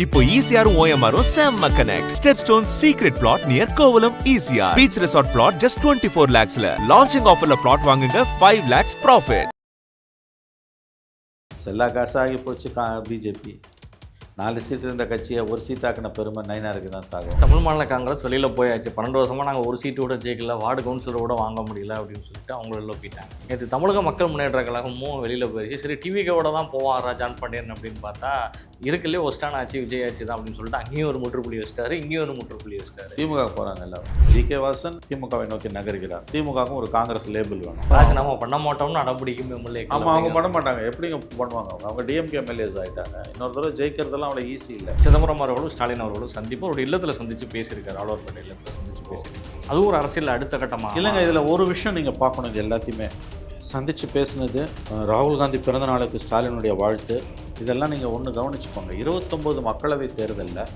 இப்போ ECR OMR செம்ம connect. Stepstone secret plot near Kovalam ECR. Beach resort plot just 24 lakhs ல. Launching offerல plot வாங்குங்க 5 lakhs profit. செல்லா காசாகி போச்சு பிஜேபி. 4 சீட் இருந்த கட்சியை ஒரு சீட்டாக்கின பெருமை நயினாருக்கு தான் தாகும். தமிழ் மாநில காங்கிரஸ் வெளியில் போயாச்சு. 12 வருஷமாக நாங்கள் ஒரு சீட்டு கூட ஜெயிக்கல, வார்டு கவுன்சிலர் கூட வாங்க முடியல அப்படின்னு சொல்லிட்டு அவங்க வெளியில் போயிட்டாங்க. நேற்று தமிழக மக்கள் முன்னேற்ற கழகமும் வெளியில் போயிடுச்சு. சரி டிவிக்கோட தான் போவாரா ஜான் பாண்டியன் அப்படின்னு பார்த்தா இருக்குல்லே ஒஸ்டான ஆச்சு விஜய் ஆச்சு தான் அப்படின்னு சொல்லிட்டு அங்கேயும் ஒரு முற்றுப்புள்ளி வச்சிட்டாரு, இங்கேயும் ஒரு முற்றுப்புள்ளி வச்சிட்டாரு. திமுக போகிறாங்க எல்லாரும். ஜி.கே. வாசன் திமுகவை நோக்கி நகர்கிறார். திமுகவும் ஒரு காங்கிரஸ் லேபிள் வேணும். ராஜினாமா பண்ண மாட்டோம்னு அடம்பிடிக்கும் எம்எல்ஏ. ஆமாம், அவங்க பண்ண மாட்டாங்க. எப்படிங்க பண்ணுவாங்க? அவங்க டிஎம்கே எம்எல்ஏஸ் ஆகிட்டாங்க. இன்னொரு தடவை ஜெயிக்கிறதெல்லாம் அவ்வளோ ஈஸி இல்லை. சிதம்பரம் அவர்களும் ஸ்டாலின் அவர்களும் சந்திப்பு ஒரு இல்லத்தில் சந்தித்து பேசியிருக்காரு. ஆழ்வார்பேட்டை இல்லத்தில் சந்தித்து பேசியிருக்காரு. அதுவும் ஒரு அரசியல் அடுத்த கட்டமாக இல்லைங்க. இதில் ஒரு விஷயம் நீங்கள் பார்க்கணும். இது எல்லாத்தையுமே சந்தித்து பேசுனது, ராகுல் காந்தி பிறந்த நாளுக்கு ஸ்டாலினுடைய வாழ்த்து, இதெல்லாம் நீங்கள் ஒன்று கவனிச்சுக்கோங்க. 29 மக்களவை தேர்தலில்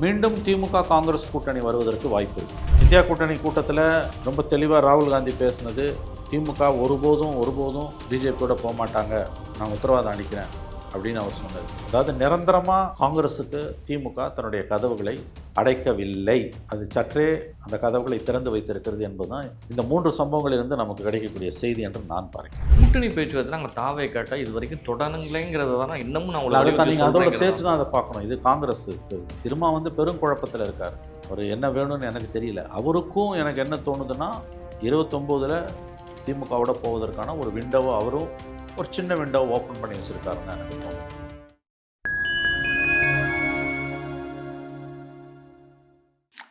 மீண்டும் திமுக காங்கிரஸ் கூட்டணி வருவதற்கு வாய்ப்பு இருக்குது. இந்தியா கூட்டணி கூட்டத்தில் ரொம்ப தெளிவாக ராகுல் காந்தி பேசுனது, திமுக ஒருபோதும் பிஜேபியோட போக மாட்டாங்க, நான் உத்தரவாதம் அளிக்கிறேன் அப்படின்னு அவர் சொன்னது. அதாவது நிரந்தரமாக காங்கிரஸுக்கு திமுக தன்னுடைய கதவுகளை அடைக்கவில்லை, அது சற்றே அந்த கதவுகளை திறந்து வைத்திருக்கிறது என்பதுதான் இந்த 3 சம்பவங்களிலிருந்து நமக்கு கிடைக்கக்கூடிய செய்தி என்று நான் பார்க்கிறேன். கூட்டணி பேச்சுவார்த்தை நாங்கள் தாவே கேட்டால் இது வரைக்கும் தொடரணுங்களேங்கிறது தான் இன்னமும் நான் அதை நீங்கள் அதோட சேர்த்து தான் அதை பார்க்கணும். இது காங்கிரஸ் திரும்ப பெரும் குழப்பத்தில் இருக்கார். அவர் என்ன வேணும்னு எனக்கு தெரியல. அவருக்கும் எனக்கு என்ன தோணுதுன்னா 29ல் திமுகவோட போவதற்கான ஒரு விண்டோவை அவரும் ஒரு சின்ன விண்டோ ஓப்பன் பண்ணி வச்சிருக்காருன்னு எனக்கு தோணும்.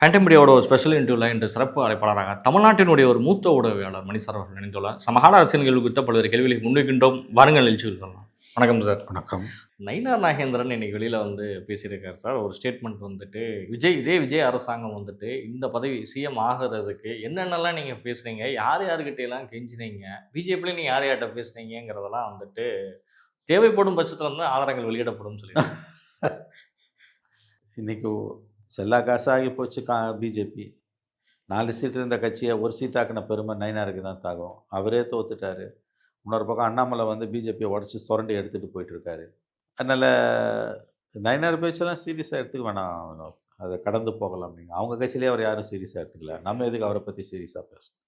ஆன்டி மீடியாவோட ஒரு ஸ்பெஷல் இன்டர்வியூவில் இன்று சிறப்பு அழைப்பாளராக தமிழ்நாட்டினுடைய ஒரு மூத்த ஊடகவியாளர் மணி சார் அவர்கள் இணைந்துள்ளார். சமகால அரசியல் குறித்த பல்வேறு கேள்விகளை முன்வைக்கின்றோம். வாருங்கள் நிகழ்ச்சிகள் சொல்லலாம். வணக்கம் சார். வணக்கம். நயினார் நாகேந்திரன் இன்னைக்கு வெளியில் பேசியிருக்காரு சார். ஒரு ஸ்டேட்மெண்ட் விஜய் அரசாங்கம் இந்த பதவி சிஎம் ஆகிறதுக்கு என்னென்னலாம் நீங்கள் பேசுகிறீங்க, யார்கிட்டையெல்லாம் கெஞ்சினீங்க, பிஜேபியில் நீங்கள் யார்கிட்ட பேசுனீங்கிறதெல்லாம் தேவைப்படும் பட்சத்தில் ஆதாரங்கள் வெளியிடப்படும் சொல்லி இன்னைக்கு செல்லா காசாகி போச்சு பிஜேபி. 4 சீட் இருந்த கட்சியை ஒரு சீட்டாக்கின பெருமை நயினாருக்கு தான் தாகும். அவரே தோத்துட்டாரு. இன்னொரு பக்கம் அண்ணாமலை பிஜேபியை உடச்சி சுரண்டி எடுத்துகிட்டு போயிட்டுருக்காரு. அதனால் நயினார் பேச்செல்லாம் சீரியஸாக எடுத்துக்க வேணாம், அதை கடந்து போகலாம். நீங்கள் அவங்க கட்சியிலே அவர் யாரும் சீரியஸாக எடுத்துக்கல, நம்ம எதுக்கு அவரை பற்றி சீரியஸாக பேசணும்?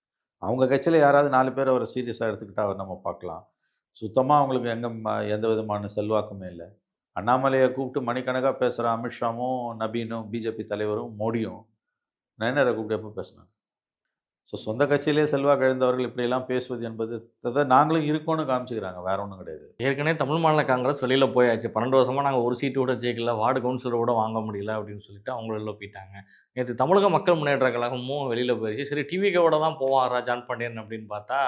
அவங்க கட்சியில் யாராவது 4 பேர் அவரை சீரியஸாக எடுத்துக்கிட்டால் அவர் நம்ம பார்க்கலாம். சுத்தமாக அவங்களுக்கு எந்த விதமான செல்வாக்குமே இல்லை. அண்ணாமலையை கூப்பிட்டு மணிக்கணக்காக பேசுகிற அமித்ஷாவும் நபீனும் பிஜேபி தலைவரும் மோடியும் நயினாரை கூப்பிட்டு எப்போ பேசினாங்க? ஸோ சொந்த கட்சியிலே செல்வாக்கு இழந்தவர்கள் இப்படியெல்லாம் பேசுவது என்பது நாங்களும் இருக்கோன்னு காமிச்சிக்கிறாங்க, வேற ஒன்றும் கிடையாது. ஏற்கனவே தமிழ் மாநில காங்கிரஸ் வெளியில் போயாச்சு. 12 வருஷமாக நாங்கள் ஒரு சீட்டு கூட ஜெயிக்கல, வார்டு கவுன்சிலர் கூட வாங்க முடியல அப்படின்னு சொல்லிட்டு அவங்க வெளியில் போயிட்டாங்க. நேற்று தமிழக மக்கள் முன்னேற்ற கழகமும் வெளியில் போயிடுச்சு. சரி டிவிக்கோட தான் போவாரா ஜான் பாண்டியன் அப்படின்னு பார்த்தா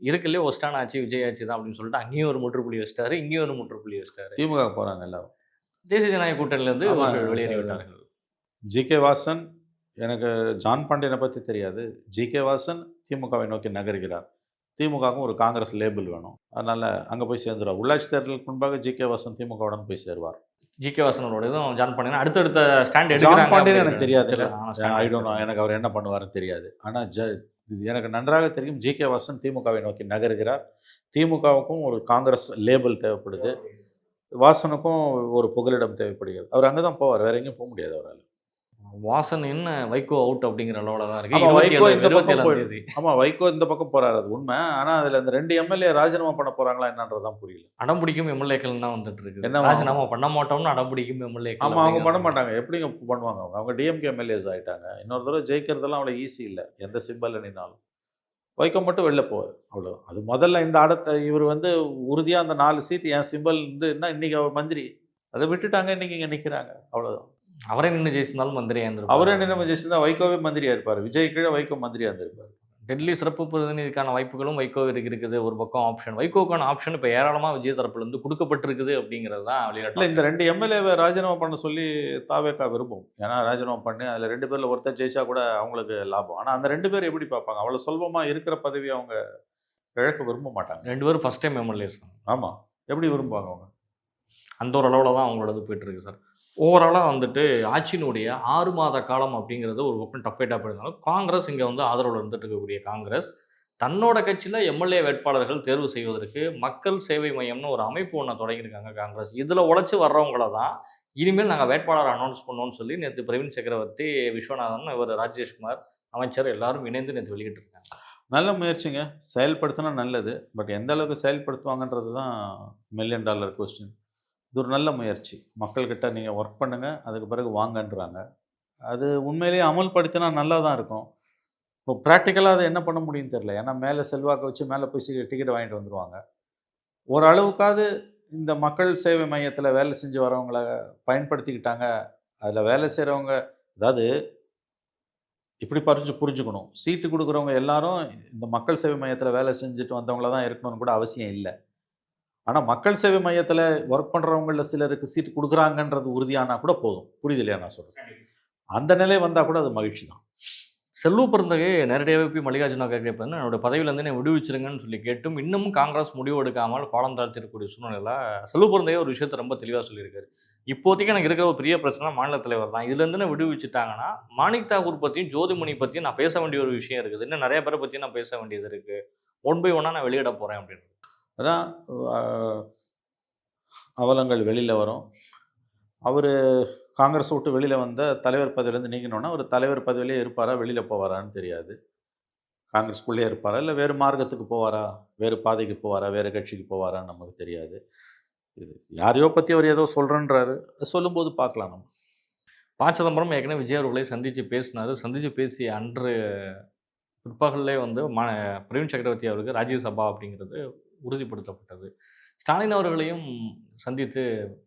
இருக்குல்லே ஒஸ்டான ஆச்சு விஜய் ஆச்சு தான் அப்படின்னு சொல்லிட்டு அங்கேயும் ஒரு முற்றுப்புள்ளி வச்சிட்டாரு, இங்கேயும் ஒரு முற்றுப்புள்ளி வச்சிட்டாரு. திமுக போகிறாங்க எல்லாரும். தேசிய ஜனநாயக கூட்டணியிலேருந்து வெளியேறிவிட்டார்கள். ஜி.கே. வாசன், எனக்கு ஜான் பாண்டியனை பற்றி தெரியாது. ஜி.கே. வாசன் திமுகவை நோக்கி நகர்கிறார். திமுகவும் ஒரு காங்கிரஸ் லேபிள் வேணும், அதனால் அங்கே போய் சேர்ந்துருவார். உள்ளாட்சி தேர்தலுக்கு முன்பாக ஜி.கே. வாசன் திமுகவுடன் போய் சேருவார். ஜி.கே. வாசனோட இதுவும் ஜான் பாண்டியன் அடுத்தடுத்த ஸ்டாண்ட் ஜான் பாண்டியன் எனக்கு தெரியாது, எனக்கு அவர் என்ன பண்ணுவார்னு தெரியாது. ஆனால் எனக்கு நன்றாக தெரியும் ஜி.கே. வாசன் திமுகவை நோக்கி நகர்கிறார். திமுகவுக்கும் ஒரு காங்கிரஸ் லேபிள் தேவைப்படுது, வாசனுக்கும் ஒரு புகலிடம் தேவைப்படுகிறது. அவர் அங்கே தான் போவார், வேற எங்கேயும் போக முடியாது அவரால். வாசன் என்ன வைகோ அவுட் அப்படிங்கிற அளவில் தான் இருக்கு. வைகோ இந்த பக்கம் வைகோ இந்த பக்கம் போறாரு, அது உண்மை. ஆனால் அதில் அந்த 2 எம்எல்ஏ ராஜினாமா பண்ண போறாங்களா என்னன்றதான் புரியல. அடம்பிடிக்கும் எம்எல்ஏக்கள் தான் இருக்கு. என்ன ராஜினாமா பண்ண மாட்டோம்னு அடம்பிடிக்கும் எம்எல்ஏ. ஆமாம், அவங்க பண்ண மாட்டாங்க. எப்படிங்க பண்ணுவாங்க? அவங்க டிஎம்கே எம்எல்ஏஸ் ஆகிட்டாங்க. இன்னொரு தடவை ஜெயிக்கிறதெல்லாம் அவ்வளோ ஈஸி இல்லை, எந்த சிம்பல் நின்னாலும். வைகோ மட்டும் வெளில போவார், அவ்வளோ. அது முதல்ல இந்த இவர் உறுதியாக அந்த 4 சீட் என் சிம்பல் என்ன இன்னைக்கு அவர் மந்திரி, அதை விட்டுட்டாங்க, இன்னைக்கு இங்கே நிற்கிறாங்க, அவ்வளோதான். அவரே நின்று ஜெயிச்சிருந்தாலும் மந்திரியாக இருந்திருப்பார். அவரே நின்று ஜெயிச்சிருந்தா வைகோவே மந்திரியாக இருப்பார். விஜய் கீழே வைகோ மந்திரியாக இருந்திருப்பார். டெல்லி சிறப்பு பிரதிநிதிக்கான வாய்ப்புகளும் வைகோ இருக்குது. ஒரு பக்கம் ஆப்ஷன், வைகோக்கான ஆப்ஷன் இப்போ ஏராளமாக விஜய் தரப்புலேருந்து கொடுக்கப்பட்டிருக்குது அப்படிங்கிறது தான் வெளியில. இந்த 2 எம்எல்ஏவை ராஜினாமா பண்ண சொல்லி தாவேக்கா விரும்பும். ஏன்னா ராஜினாமா பண்ணி அதில் 2 பேரில் ஒருத்தர் ஜெயிச்சா கூட அவங்களுக்கு லாபம். ஆனால் அந்த 2 பேர் எப்படி பார்ப்பாங்க? அவ்வளோ சுலபமாக இருக்கிற பதவி அவங்க இழக்க விரும்ப மாட்டாங்க. 2 பேரும் ஃபஸ்ட் டைம் எம்எல்ஏஸ். ஆமாம், எப்படி விரும்புவாங்க அவங்க? அந்த ஒரு அளவில் தான் அவங்களோட போயிட்டுருக்கு சார். ஓவராலாக ஆட்சியினுடைய 6 மாத காலம் அப்படிங்கிறது ஒரு பக்கம் டஃப் ஃபைட்டாக போயிருந்தாலும் காங்கிரஸ் இங்கே ஆதரவில் இருந்துட்டு இருக்கக்கூடிய காங்கிரஸ் தன்னோட கட்சியில் எம்எல்ஏ வேட்பாளர்கள் தேர்வு செய்வதற்கு மக்கள் சேவை மையம்னு ஒரு அமைப்பு ஒன்று தொடங்கியிருக்காங்க காங்கிரஸ். இதில் உழைச்சி வர்றவங்கள தான் இனிமேல் நாங்கள் வேட்பாளர் அனௌன்ஸ் பண்ணோம்னு சொல்லி நேற்று பிரவீன் சக்கரவர்த்தி, விஸ்வநாதன், இவர் ராஜேஷ்குமார் அமைச்சர் எல்லாரும் இணைந்து நேற்று வெளியிட்டிருக்காங்க. நல்ல முயற்சிங்க, செயல்படுத்தினா நல்லது. பட் எந்த அளவுக்கு செயல்படுத்துவாங்கன்றது தான் $1,000,000 கொஸ்டின். இது ஒரு நல்ல முயற்சி. மக்கள்கிட்ட நீங்கள் ஒர்க் பண்ணுங்கள், அதுக்கு பிறகு வாங்கன்றாங்க. அது உண்மையிலேயே அமல்படுத்தினா நல்லா தான் இருக்கும். இப்போ ப்ராக்டிக்கலாக அதை என்ன பண்ண முடியும்னு தெரில. ஏன்னா மேலே செல்வாக்கை வச்சு மேலே போய் டிக்கெட் வாங்கிட்டு வந்துடுவாங்க. ஓரளவுக்காவது இந்த மக்கள் சேவை மையத்தில் வேலை செஞ்சு வரவங்கள பயன்படுத்திக்கிட்டாங்க. அதில் வேலை செய்கிறவங்க, அதாவது இப்படி புரிஞ்சுக்கணும். சீட்டு கொடுக்குறவங்க எல்லாரும் இந்த மக்கள் சேவை மையத்தில் வேலை செஞ்சுட்டு வந்தவங்கள தான் இருக்கணும்னு கூட அவசியம் இல்லை. ஆனால் மக்கள் சேவை மையத்தில் ஒர்க் பண்ணுறவங்களில் சிலருக்கு சீட்டு கொடுக்குறாங்கன்றது உறுதியானா கூட போதும். புரியுது இல்லையா நான் சொல்கிறேன்? அந்த நிலை வந்தால் கூட அது மகிழ்ச்சி தான். செல்வ பெருந்தகை நேரடியாகவே போய் மல்லிகார்ஜுன கேட்கப்ப என்னோட பதவியிலேருந்து என்னை விடுவிச்சிருங்கன்னு சொல்லி கேட்டும் இன்னமும் காங்கிரஸ் முடிவு எடுக்காமல் பாலம் தாழ்த்திருக்கக்கூடிய சூழ்நிலையில் செல்வ பெருந்தகை ஒரு விஷயத்தை ரொம்ப தெளிவாக சொல்லியிருக்காரு. இப்போதைக்கு எனக்கு இருக்கிற ஒரு பெரிய பிரச்சனை மாநில தலைவர் தான். இதுலேருந்து விடுவிச்சுட்டாங்கன்னா மாணிக் தாகூர் பற்றியும் ஜோதிமணி பற்றியும் நான் பேச வேண்டிய ஒரு விஷயம் இருக்குது. இன்னும் நிறைய பேரை பற்றியும் நான் பேச வேண்டியது இருக்குது. 1 by 1 நான் வெளியிட போகிறேன் அப்படின்னு. அதான் அவலங்கள் வெளியில் வரும். அவர் காங்கிரஸ் விட்டு வெளியில் வந்த தலைவர் பதவியிலேருந்து நீங்கினோன்னா அவர் தலைவர் பதவியிலே இருப்பாரா, வெளியில் போவாரான்னு தெரியாது. காங்கிரஸ்குள்ளே இருப்பாரா, இல்லை வேறு மார்க்கத்துக்கு போவாரா, வேறு பாதைக்கு போவாரா, வேறு கட்சிக்கு போவாரான்னு நமக்கு தெரியாது. இது யாரையோ பற்றி அவர் ஏதோ சொல்கிறேன்றாரு, சொல்லும்போது பார்க்கலாம். நம்ம ப. சிதம்பரம் ஏற்கனவே விஜய் அவர்களை சந்தித்து பேசினார். சந்தித்து பேசிய அன்று பிற்பகல்லே பிரவீன் சக்கரவர்த்தி அவருக்கு ராஜ்யசபா அப்படிங்கிறது உறுதிப்படுத்தப்பட்டது. ஸ்டாலின் அவர்களையும் சந்தித்து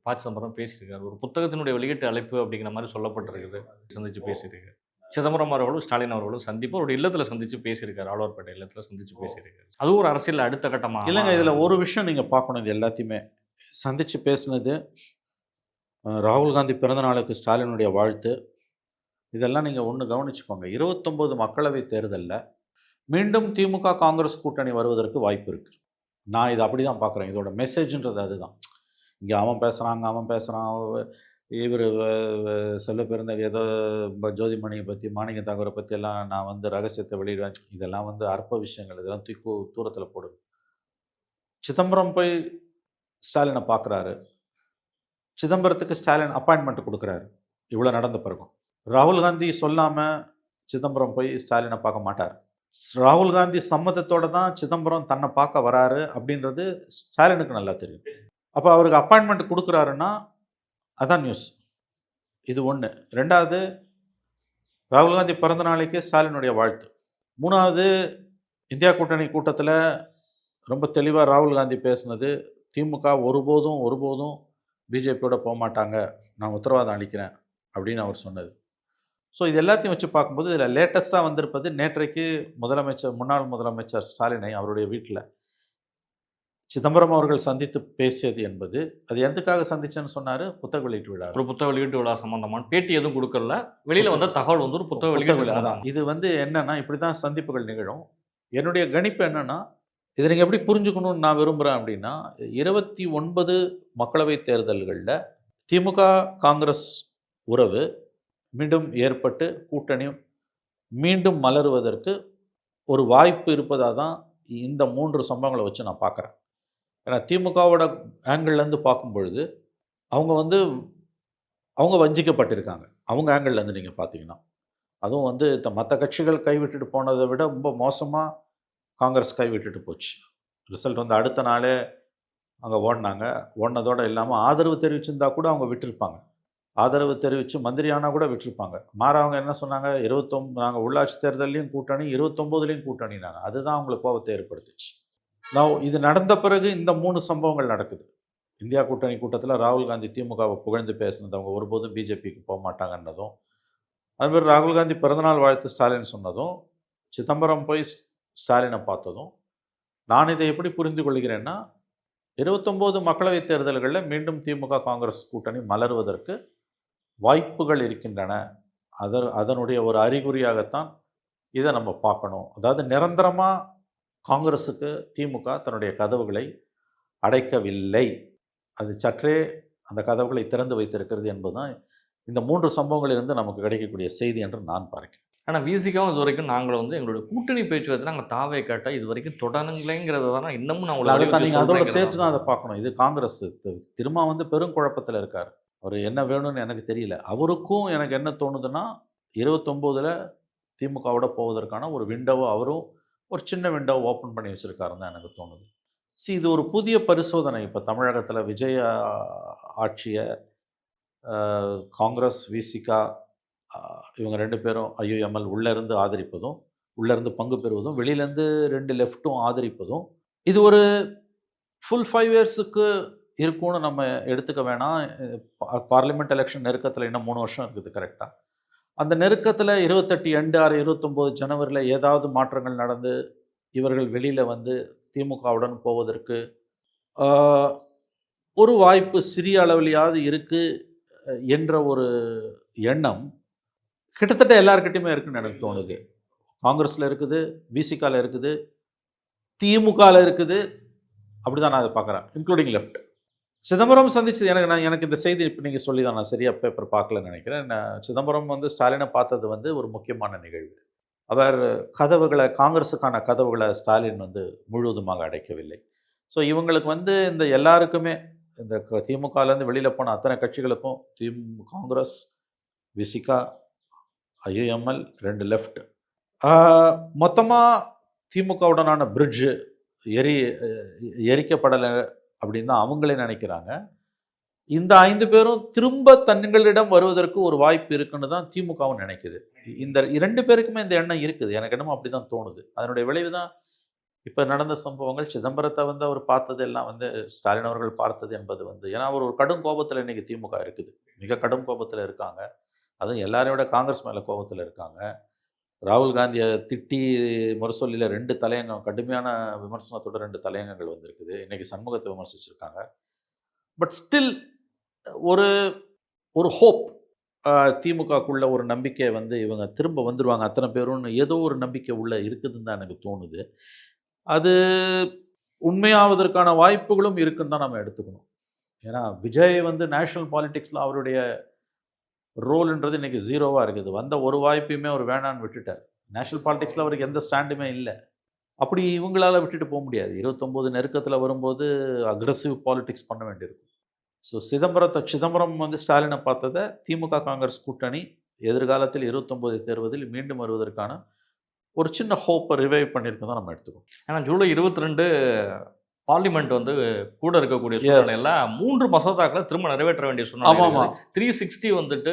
ப. சிதம்பரம் பேசியிருக்காரு. ஒரு புத்தகத்தினுடைய வெளியீட்டு அழைப்பு அப்படிங்கிற மாதிரி சொல்லப்பட்டிருக்குது. சந்தித்து பேசியிருக்காரு. சிதம்பரம் அவர்களும் ஸ்டாலின் அவர்களும் சந்திப்பு அவருடைய இல்லத்தில் சந்தித்து பேசியிருக்காரு. ஆழ்வார்பேட்டை இல்லத்தில் சந்தித்து பேசியிருக்காரு. அதுவும் ஒரு அரசியல் அடுத்த கட்டமாக இல்லைங்க. இதில் ஒரு விஷயம் நீங்கள் பார்க்கணும். இது எல்லாத்தையுமே சந்தித்து பேசினது, ராகுல் காந்தி பிறந்த நாளுக்கு ஸ்டாலினுடைய வாழ்த்து, இதெல்லாம் நீங்கள் ஒன்று கவனிச்சுக்கோங்க. 29 மக்களவை தேர்தலில் மீண்டும் திமுக காங்கிரஸ் கூட்டணி வருவதற்கு வாய்ப்பு இருக்குது. நான் இதை அப்படி தான் பார்க்குறேன். இதோட மெசேஜ்ன்றது அதுதான். இங்கே அவன் பேசுகிறான், இவர் செல்வ பெருந்தகை ஏதோ ஜோதிமணியை பற்றி, மாணிக்க தாகூரை பற்றியெல்லாம் நான் ரகசியத்தை வெளியிடுவேன். இதெல்லாம் அற்ப விஷயங்கள். இதெல்லாம் தூக்கி தூரத்தில் போடுது. சிதம்பரம் போய் ஸ்டாலினை பார்க்குறாரு. சிதம்பரத்துக்கு ஸ்டாலின் அப்பாயின்மெண்ட் கொடுக்குறாரு. இவ்வளோ நடந்த பிறகும் ராகுல் காந்தி சொல்லாமல் சிதம்பரம் போய் ஸ்டாலினை பார்க்க மாட்டார். ராகுல் காந்தி சம்மதத்தோடு தான் சிதம்பரம் தன்னை பார்க்க வராரு அப்படின்றது ஸ்டாலினுக்கு நல்லா தெரியும். அப்போ அவருக்கு அப்பாயின்மெண்ட் கொடுக்குறாருன்னா அதான் நியூஸ். இது ஒன்று. 2வது, ராகுல் காந்தி பிறந்த நாளைக்கு ஸ்டாலினுடைய வாழ்த்து. 3வது, இந்தியா கூட்டணி கூட்டத்தில் ரொம்ப தெளிவாக ராகுல் காந்தி பேசினது, திமுக ஒருபோதும் பிஜேபியோட போக மாட்டாங்க, நான் உத்தரவாதம் அளிக்கிறேன் அப்படின்னு அவர் சொன்னது. ஸோ இது எல்லாத்தையும் வச்சு பார்க்கும்போது இதில் லேட்டஸ்ட்டாக வந்திருப்பது நேற்றைக்கு முன்னாள் முதலமைச்சர் ஸ்டாலினை அவருடைய வீட்டில் சிதம்பரம் அவர்கள் சந்தித்து பேசியது என்பது, அது எதுக்காக சந்திச்சேன்னு சொன்னார்? புத்தக வெளியீட்டு விழா. ஒரு புத்தக வெளியீட்டு விழா சம்பந்தமான பேட்டி எதுவும் கொடுக்கல. வெளியில் வந்த தகவல் ஒரு புத்தக வெளியீட்டு விழா தான். இது என்னன்னா இப்படி தான் சந்திப்புகள் நிகழும். என்னுடைய கணிப்பு என்னன்னா, இதை நீங்கள் எப்படி புரிஞ்சுக்கணும்னு நான் விரும்புகிறேன் அப்படின்னா, 29 மக்களவை தேர்தல்களில் திமுக காங்கிரஸ் உறவு மீண்டும் ஏற்பட்டு கூட்டணி மீண்டும் மலருவதற்கு ஒரு வாய்ப்பு இருப்பதாக தான் இந்த 3 சம்பவங்களை வச்சு நான் பார்க்குறேன். ஏன்னா திமுகவோட ஆங்கிள்லேருந்து பார்க்கும் பொழுது அவங்க வஞ்சிக்கப்பட்டிருக்காங்க. அவங்க ஆங்கிள்லேருந்து நீங்கள் பார்த்தீங்கன்னா, அதுவும் மற்ற கட்சிகள் கைவிட்டுட்டு போனதை விட ரொம்ப மோசமாக காங்கிரஸ் கைவிட்டுட்டு போச்சு. ரிசல்ட் அடுத்த நாளே அங்கே ஓடினதோடு இல்லாமல் ஆதரவு தெரிவிச்சிருந்தா கூட அவங்க விட்டுருப்பாங்க. ஆதரவு தெரிவித்து மந்திரியானா கூட விட்டுருப்பாங்க. அவங்க என்ன சொன்னாங்க, 29 நாங்கள் உள்ளாட்சி தேர்தலையும் கூட்டணி, 29லையும் கூட்டணினாங்க. அதுதான் அவங்களுக்கு கோபத்தை ஏற்படுத்துச்சு. இது நடந்த பிறகு இந்த 3 சம்பவங்கள் நடக்குது. இந்தியா கூட்டணி கூட்டத்தில் ராகுல் காந்தி திமுகவை புகழ்ந்து பேசினது, அவங்க ஒருபோதும் பிஜேபிக்கு போக மாட்டாங்கன்னதும், அதுமாதிரி ராகுல் காந்தி பிறந்தநாள் வாழ்த்து ஸ்டாலின் சொன்னதும், சிதம்பரம் போய் ஸ்டாலினை பார்த்ததும், நான் இதை எப்படி புரிந்து கொள்கிறேன்னா, 29 மக்களவை தேர்தல்களில் மீண்டும் திமுக காங்கிரஸ் கூட்டணி மலருவதற்கு வாய்ப்புகள் இருக்கின்றன. அதனுடைய ஒரு அறிகுறியாகத்தான் இதை நம்ம பார்க்கணும். அதாவது நிரந்தரமாக காங்கிரஸுக்கு திமுக தன்னுடைய கதவுகளை அடைக்கவில்லை, அது சற்றே அந்த கதவுகளை திறந்து வைத்திருக்கிறது என்பதுதான் இந்த 3 சம்பவங்களிலிருந்து நமக்கு கிடைக்கக்கூடிய செய்தி என்று நான் பார்க்கிறேன். ஆனால் விசிகாவும் இது வரைக்கும் நாங்கள் எங்களுடைய கூட்டணி பேச்சுவார்த்தை நாங்கள் தாவே கேட்டால் இது வரைக்கும் தொடருங்களேங்கிறத தான் இன்னமும் நான் அதை நீங்கள் அதோட சேர்த்து தான் அதை பார்க்கணும். இது காங்கிரஸ் திரும்ப பெரும் குழப்பத்தில் இருக்கார். அவர் என்ன வேணும்னு எனக்கு தெரியல. அவருக்கும் எனக்கு என்ன தோணுதுன்னா 29ல் திமுகவோட போவதற்கான ஒரு விண்டோவை அவரும் ஒரு சின்ன விண்டோவை ஓப்பன் பண்ணி வச்சுருக்காருன்னு தான் எனக்கு தோணுது. இது ஒரு புதிய பரிசோதனை. இப்போ தமிழகத்தில் விஜய் ஆட்சியை காங்கிரஸ், விசிகா இவங்க 2 பேரும் ஐயுஎம்எல் உள்ளேருந்து ஆதரிப்பதும், உள்ளேருந்து பங்கு பெறுவதும், வெளியிலேருந்து 2 லெஃப்ட்டும் ஆதரிப்பதும், இது ஒரு ஃபுல் 5 இயர்ஸுக்கு இருக்கும்னு நம்ம எடுத்துக்க வேணாம். பார்லிமெண்ட் எலெக்ஷன் நெருக்கத்தில் இன்னும் 3 வருஷம் இருக்குது கரெக்டாக. அந்த நெருக்கத்தில் 28 எண்டு 29 ஜனவரியில் ஏதாவது மாற்றங்கள் நடந்து இவர்கள் வெளியில் வந்து திமுகவுடன் போவதற்கு ஒரு வாய்ப்பு சிறிய அளவிலையாவது இருக்குது என்ற ஒரு எண்ணம் கிட்டத்தட்ட எல்லாருக்கிட்டையுமே இருக்குன்னு எனக்கு தோணுது. காங்கிரஸில் இருக்குது, விசிகாவில் இருக்குது, திமுகவில் இருக்குது. அப்படி தான் நான் அதை பார்க்குறேன், இன்க்ளூடிங் லெஃப்ட். சிதம்பரம் சந்திச்சது எனக்கு இந்த செய்தி இப்போ நீங்கள் சொல்லி தான் நான் சரியாக பேப்பர் பார்க்கலன்னு நினைக்கிறேன். சிதம்பரம் வந்து ஸ்டாலினை பார்த்தது வந்து ஒரு முக்கியமான நிகழ்வு. அவர் காங்கிரஸுக்கான கதவுகளை ஸ்டாலின் வந்து முழுவதுமாக அடைக்கவில்லை. ஸோ இவங்களுக்கு வந்து இந்த எல்லாருக்குமே இந்த திமுகலேருந்து வெளியில் போன அத்தனை கட்சிகளுக்கும் காங்கிரஸ், விசிகா, ஐயுஎம்எல், 2 லெஃப்ட் மொத்தமாக திமுகவுடனான பிரிட்ஜு எரிக்கப்படலை அப்படின்னு தான் அவங்களே நினைக்கிறாங்க. இந்த 5 பேரும் திரும்ப தங்களிடம் வருவதற்கு ஒரு வாய்ப்பு இருக்குன்னு தான் திமுகவும் நினைக்குது. இந்த 2 பேருக்குமே இந்த எண்ணம் இருக்குது. எனக்கு என்னமோ அப்படி தான் தோணுது. அதனுடைய விளைவு தான் இப்போ நடந்த சம்பவங்கள். சிதம்பரத்தை வந்து அவர் பார்த்தது எல்லாம் வந்து ஸ்டாலின் அவர்கள் பார்த்தது என்பது வந்து, ஏன்னா அவர் ஒரு கடும் கோபத்தில் இன்றைக்கி திமுக இருக்குது, மிக கடும் கோபத்தில் இருக்காங்க. அதுவும் எல்லாரையும் விட காங்கிரஸ் மேலே கோபத்தில் இருக்காங்க. ராகுல் காந்தியை திட்டி முரசொலியில் 2 தலையங்கம், கடுமையான விமர்சனத்தோட 2 தலையங்கங்கள் வந்திருக்குது. இன்றைக்கி சண்முகத்தை விமர்சிச்சிருக்காங்க. பட் ஸ்டில் ஒரு ஹோப், திமுகக்குள்ள ஒரு நம்பிக்கை வந்து இவங்க திரும்ப வந்துடுவாங்க அத்தனை பேரும்னு ஏதோ ஒரு நம்பிக்கை உள்ள இருக்குதுன்னு தான் எனக்கு தோணுது. அது உண்மையாவதற்கான வாய்ப்புகளும் இருக்குன்னு தான் நம்ம எடுத்துக்கணும். ஏன்னா விஜய் வந்து நேஷ்னல் பாலிடிக்ஸில் அவருடைய ரோல்ன்றது இன்றைக்கி 0வாக இருக்குது. வந்த ஒரு வாய்ப்பையுமே அவர் வேணான்னு விட்டுட்டார். நேஷ்னல் பாலிடிக்ஸில் அவருக்கு எந்த ஸ்டாண்டுமே இல்லை. அப்படி இவங்களால் விட்டுட்டு போக முடியாது. 29 நெருக்கத்தில் வரும்போது அக்ரெசிவ் பாலிடிக்ஸ் பண்ண வேண்டியிருக்கும். ஸோ சிதம்பரம் வந்து ஸ்டாலினை பார்த்ததை திமுக காங்கிரஸ் கூட்டணி எதிர்காலத்தில் 29 தேர்வதில் மீண்டும் வருவதற்கான ஒரு சின்ன ஹோப்பை ரிவைவ் பண்ணியிருக்கு தான் நம்ம எடுத்துக்கோம். ஏன்னா ஜூலை 22 பார்லிமெண்ட் வந்து கூட இருக்கக்கூடிய சூழ்நிலையில 3 மசோதாக்களை திரும்ப நிறைவேற்ற வேண்டிய சூழ்நிலை. 360 வந்துட்டு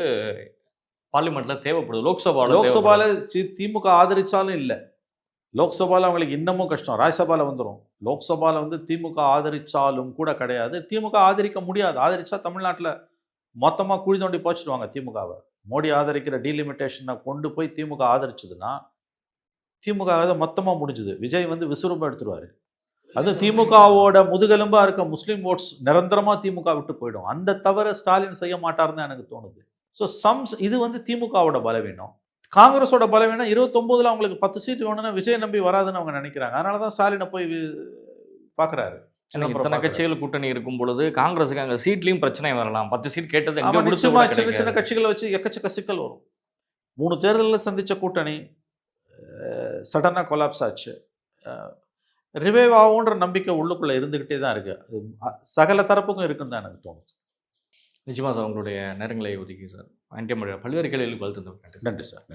பார்லிமெண்ட்ல தேவைப்படுது. லோக்சபால திமுக ஆதரிச்சாலும் இல்லை, லோக்சபாவில் அவங்களுக்கு இன்னமும் கஷ்டம். ராஜ்யசபாவில் வந்துடும். லோக்சபாவில் வந்து திமுக ஆதரித்தாலும் கூட கிடையாது. திமுக ஆதரிக்க முடியாது. ஆதரித்தா தமிழ்நாட்டில் மொத்தமாக குழி தோண்டி போச்சுடுவாங்க திமுகவை. மோடி ஆதரிக்கிற டீலிமிட்டேஷனை கொண்டு போய் திமுக ஆதரிச்சதுன்னா திமுக மொத்தமாக முடிஞ்சுது. விஜய் வந்து விசுரூபம் எடுத்துருவார். அது திமுகவோட முதுகெலும்பாக இருக்க முஸ்லீம் ஓட்ஸ் நிரந்தரமாக திமுக விட்டு போயிடும். அந்த தவிர ஸ்டாலின் செய்ய மாட்டார்னு தான் எனக்கு தோணுது. ஸோ இது வந்து திமுகவோட பலவீனம். காங்கிரஸோட பலவீனம் 29ல் அவங்களுக்கு 10 சீட் வேணும்னா விஜய் நம்பி வராதுன்னு அவங்க நினைக்கிறாங்க. அதனால தான் ஸ்டாலினை போய் பார்க்குறாரு. இத்தனை கட்சிகள் கூட்டணி இருக்கும் பொழுது காங்கிரஸுக்கு அங்கே சீட்லையும் பிரச்சனை வரலாம். 10 சீட் கேட்டது சின்ன சின்ன கட்சிகளை வச்சு எக்கச்சக்க சிக்கல் வரும். 3 தேர்தலில் சந்தித்த கூட்டணி சடனாக கொலாப்ஸ் ஆச்சு. ரிவைவ் ஆகுன்ற நம்பிக்கை உள்ளுக்குள்ளே இருந்துக்கிட்டே தான் இருக்குது. சகல தரப்புக்கும் இருக்குன்னு தான் எனக்கு தோணுது. நிச்சயமாக சார், உங்களுடைய நேரங்களை ஒதுக்கி சார் பல்வேறு கேள்விகளுக்கு பதில் தந்தது. நன்றி சார்.